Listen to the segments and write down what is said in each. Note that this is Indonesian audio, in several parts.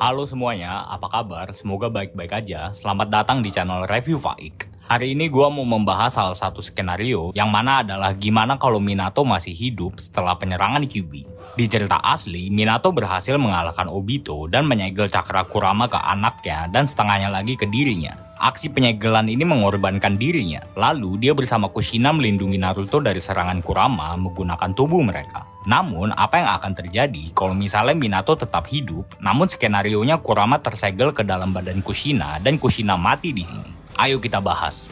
Halo semuanya, apa kabar? Semoga baik-baik aja. Selamat datang di channel Review Faik. Hari ini gua mau membahas salah satu skenario yang mana adalah gimana kalau Minato masih hidup setelah penyerangan Kyuubi. Di cerita asli, Minato berhasil mengalahkan Obito dan menyegel cakra Kurama ke anaknya dan setengahnya lagi ke dirinya. Aksi penyegelan ini mengorbankan dirinya. Lalu dia bersama Kushina melindungi Naruto dari serangan Kurama menggunakan tubuh mereka. Namun, apa yang akan terjadi kalau misalnya Minato tetap hidup, namun skenarionya Kurama tersegel ke dalam badan Kushina dan Kushina mati di sini? Ayo kita bahas.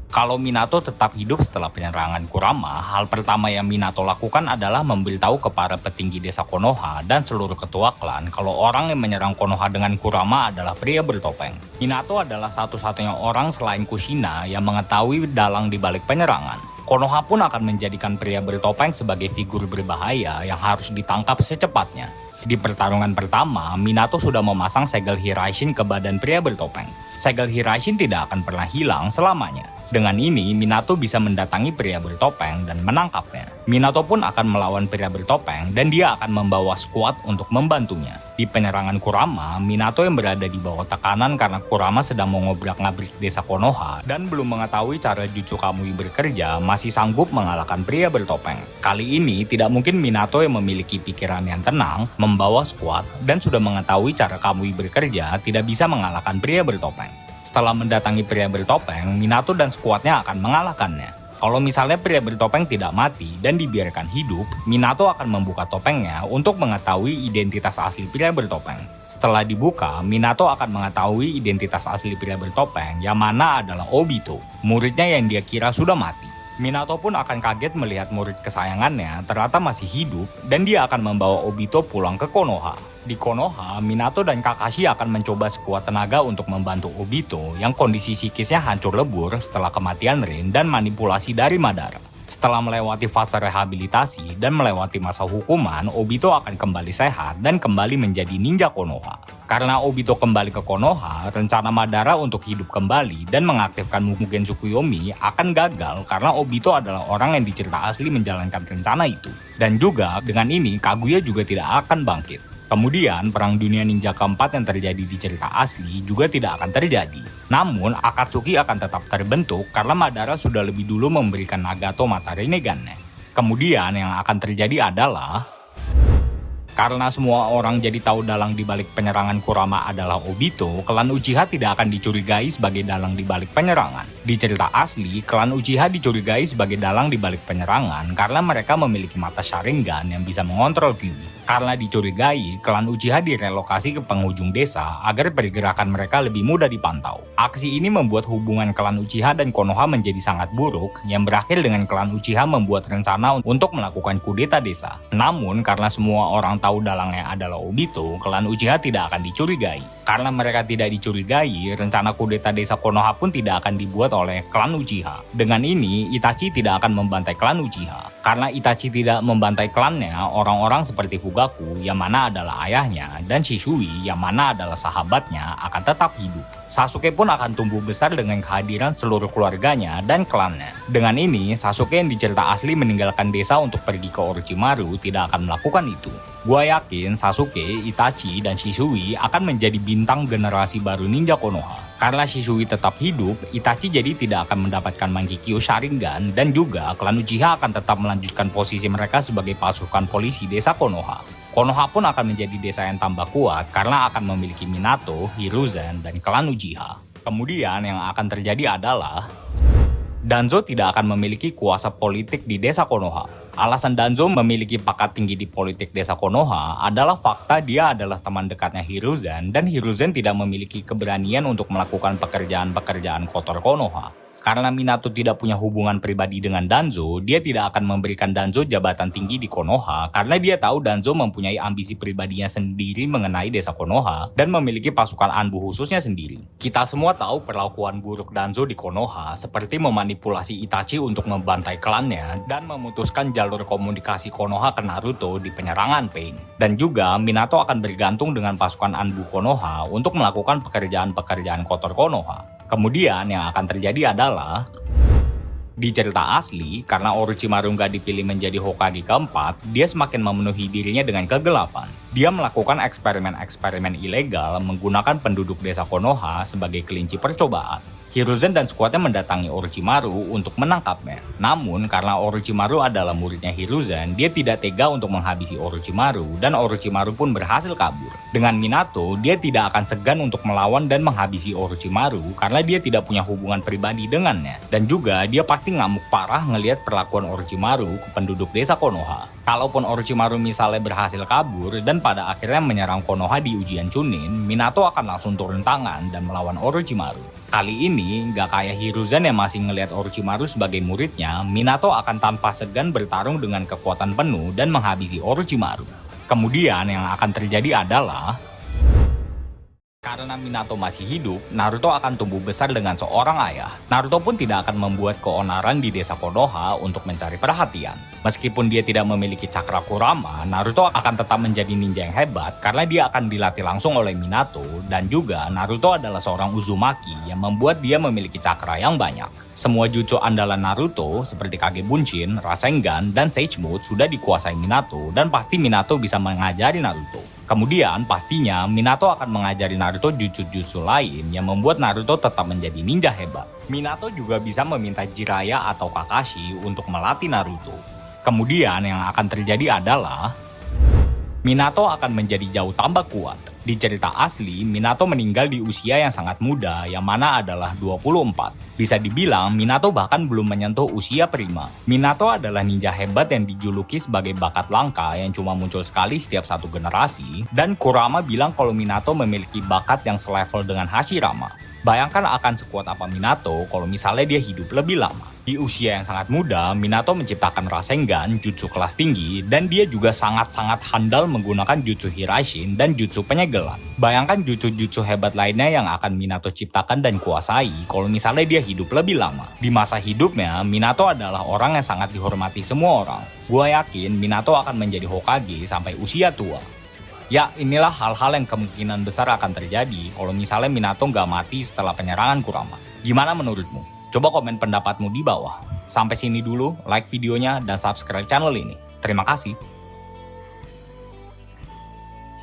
Kalau Minato tetap hidup setelah penyerangan Kurama, hal pertama yang Minato lakukan adalah memberitahu ke para petinggi desa Konoha dan seluruh ketua klan kalau orang yang menyerang Konoha dengan Kurama adalah pria bertopeng. Minato adalah satu-satunya orang selain Kushina yang mengetahui dalang di balik penyerangan. Konoha pun akan menjadikan pria bertopeng sebagai figur berbahaya yang harus ditangkap secepatnya. Di pertarungan pertama, Minato sudah memasang segel Hiraishin ke badan pria bertopeng. Segel Hiraishin tidak akan pernah hilang selamanya. Dengan ini, Minato bisa mendatangi pria bertopeng dan menangkapnya. Minato pun akan melawan pria bertopeng dan dia akan membawa skuad untuk membantunya. Di penyerangan Kurama, Minato yang berada di bawah tekanan karena Kurama sedang mengobrak-ngabrik desa Konoha dan belum mengetahui cara Jutsu Kamui bekerja, masih sanggup mengalahkan pria bertopeng. Kali ini, tidak mungkin Minato yang memiliki pikiran yang tenang, membawa skuad, dan sudah mengetahui cara Kamui bekerja tidak bisa mengalahkan pria bertopeng. Setelah mendatangi pria bertopeng, Minato dan skuadnya akan mengalahkannya. Kalau misalnya pria bertopeng tidak mati dan dibiarkan hidup, Minato akan membuka topengnya untuk mengetahui identitas asli pria bertopeng. Setelah dibuka, Minato akan mengetahui identitas asli pria bertopeng yang mana adalah Obito, muridnya yang dia kira sudah mati. Minato pun akan kaget melihat murid kesayangannya ternyata masih hidup dan dia akan membawa Obito pulang ke Konoha. Di Konoha, Minato dan Kakashi akan mencoba sekuat tenaga untuk membantu Obito yang kondisi psikisnya hancur lebur setelah kematian Rin dan manipulasi dari Madara. Setelah melewati fase rehabilitasi dan melewati masa hukuman, Obito akan kembali sehat dan kembali menjadi ninja Konoha. Karena Obito kembali ke Konoha, rencana Madara untuk hidup kembali dan mengaktifkan Mugen Tsukuyomi akan gagal karena Obito adalah orang yang di cerita asli menjalankan rencana itu. Dan juga dengan ini Kaguya juga tidak akan bangkit. Kemudian, Perang Dunia Ninja keempat yang terjadi di cerita asli juga tidak akan terjadi. Namun, Akatsuki akan tetap terbentuk karena Madara sudah lebih dulu memberikan Nagato mata Rinnegan-nya. Kemudian, yang akan terjadi adalah karena semua orang jadi tahu dalang di balik penyerangan Kurama adalah Obito, klan Uchiha tidak akan dicurigai sebagai dalang di balik penyerangan. Di cerita asli, klan Uchiha dicurigai sebagai dalang di balik penyerangan karena mereka memiliki mata Sharingan yang bisa mengontrol Kyuubi. Karena dicurigai, klan Uchiha direlokasi ke penghujung desa agar pergerakan mereka lebih mudah dipantau. Aksi ini membuat hubungan klan Uchiha dan Konoha menjadi sangat buruk, yang berakhir dengan klan Uchiha membuat rencana untuk melakukan kudeta desa. Namun, karena semua orang tahu dalangnya adalah Obito, klan Uchiha tidak akan dicurigai. Karena mereka tidak dicurigai, rencana kudeta desa Konoha pun tidak akan dibuat oleh klan Uchiha. Dengan ini, Itachi tidak akan membantai klan Uchiha. Karena Itachi tidak membantai klannya, orang-orang seperti Fugaku, yang mana adalah ayahnya, dan Shisui, yang mana adalah sahabatnya, akan tetap hidup. Sasuke pun akan tumbuh besar dengan kehadiran seluruh keluarganya dan klannya. Dengan ini, Sasuke yang di cerita asli meninggalkan desa untuk pergi ke Orochimaru tidak akan melakukan itu. Gua yakin Sasuke, Itachi, dan Shisui akan menjadi bintang generasi baru ninja Konoha. Karena Shisui tetap hidup, Itachi jadi tidak akan mendapatkan Mangekyo Sharingan dan juga klan Uchiha akan tetap melanjutkan posisi mereka sebagai pasukan polisi desa Konoha. Konoha pun akan menjadi desa yang tambah kuat karena akan memiliki Minato, Hiruzen, dan klan Uchiha. Kemudian yang akan terjadi adalah Danzo tidak akan memiliki kuasa politik di desa Konoha. Alasan Danzo memiliki pangkat tinggi di politik desa Konoha adalah fakta dia adalah teman dekatnya Hiruzen dan Hiruzen tidak memiliki keberanian untuk melakukan pekerjaan-pekerjaan kotor Konoha. Karena Minato tidak punya hubungan pribadi dengan Danzo, dia tidak akan memberikan Danzo jabatan tinggi di Konoha karena dia tahu Danzo mempunyai ambisi pribadinya sendiri mengenai desa Konoha dan memiliki pasukan Anbu khususnya sendiri. Kita semua tahu perlakuan buruk Danzo di Konoha seperti memanipulasi Itachi untuk membantai klannya dan memutuskan jalur komunikasi Konoha ke Naruto di penyerangan Pain. Dan juga Minato akan bergantung dengan pasukan Anbu Konoha untuk melakukan pekerjaan-pekerjaan kotor Konoha. Kemudian yang akan terjadi adalah Di cerita asli, karena Orochimaru nggak dipilih menjadi Hokage keempat, dia semakin memenuhi dirinya dengan kegelapan. Dia melakukan eksperimen-eksperimen ilegal menggunakan penduduk desa Konoha sebagai kelinci percobaan. Hiruzen dan skuadnya mendatangi Orochimaru untuk menangkapnya. Namun, karena Orochimaru adalah muridnya Hiruzen, dia tidak tega untuk menghabisi Orochimaru dan Orochimaru pun berhasil kabur. Dengan Minato, dia tidak akan segan untuk melawan dan menghabisi Orochimaru karena dia tidak punya hubungan pribadi dengannya. Dan juga dia pasti ngamuk parah ngelihat perlakuan Orochimaru ke penduduk desa Konoha. Kalaupun Orochimaru misalnya berhasil kabur dan pada akhirnya menyerang Konoha di ujian Chunin, Minato akan langsung turun tangan dan melawan Orochimaru. Kali ini, gak kayak Hiruzen yang masih ngelihat Orochimaru sebagai muridnya, Minato akan tanpa segan bertarung dengan kekuatan penuh dan menghabisi Orochimaru. Kemudian yang akan terjadi adalah karena Minato masih hidup, Naruto akan tumbuh besar dengan seorang ayah. Naruto pun tidak akan membuat keonaran di desa Konoha untuk mencari perhatian. Meskipun dia tidak memiliki cakra Kurama, Naruto akan tetap menjadi ninja yang hebat karena dia akan dilatih langsung oleh Minato, dan juga Naruto adalah seorang Uzumaki yang membuat dia memiliki cakra yang banyak. Semua jutsu andalan Naruto seperti Kage Bunshin, Rasengan, dan Sage Mode sudah dikuasai Minato dan pasti Minato bisa mengajari Naruto. Kemudian pastinya Minato akan mengajari Naruto jutsu-jutsu lain yang membuat Naruto tetap menjadi ninja hebat. Minato juga bisa meminta Jiraiya atau Kakashi untuk melatih Naruto. Kemudian yang akan terjadi adalah Minato akan menjadi jauh tambah kuat. Di cerita asli, Minato meninggal di usia yang sangat muda, yang mana adalah 24. Bisa dibilang, Minato bahkan belum menyentuh usia prima. Minato adalah ninja hebat yang dijuluki sebagai bakat langka yang cuma muncul sekali setiap satu generasi, dan Kurama bilang kalau Minato memiliki bakat yang selevel dengan Hashirama. Bayangkan akan sekuat apa Minato kalau misalnya dia hidup lebih lama. Di usia yang sangat muda, Minato menciptakan Rasengan, jutsu kelas tinggi, dan dia juga sangat-sangat handal menggunakan jutsu Hiraishin dan jutsu penyegelan. Bayangkan jutsu-jutsu hebat lainnya yang akan Minato ciptakan dan kuasai kalau misalnya dia hidup lebih lama. Di masa hidupnya, Minato adalah orang yang sangat dihormati semua orang. Gua yakin Minato akan menjadi Hokage sampai usia tua. Ya, inilah hal-hal yang kemungkinan besar akan terjadi kalau misalnya Minato nggak mati setelah penyerangan Kurama. Gimana menurutmu? Coba komen pendapatmu di bawah. Sampai sini dulu, like videonya dan subscribe channel ini. Terima kasih.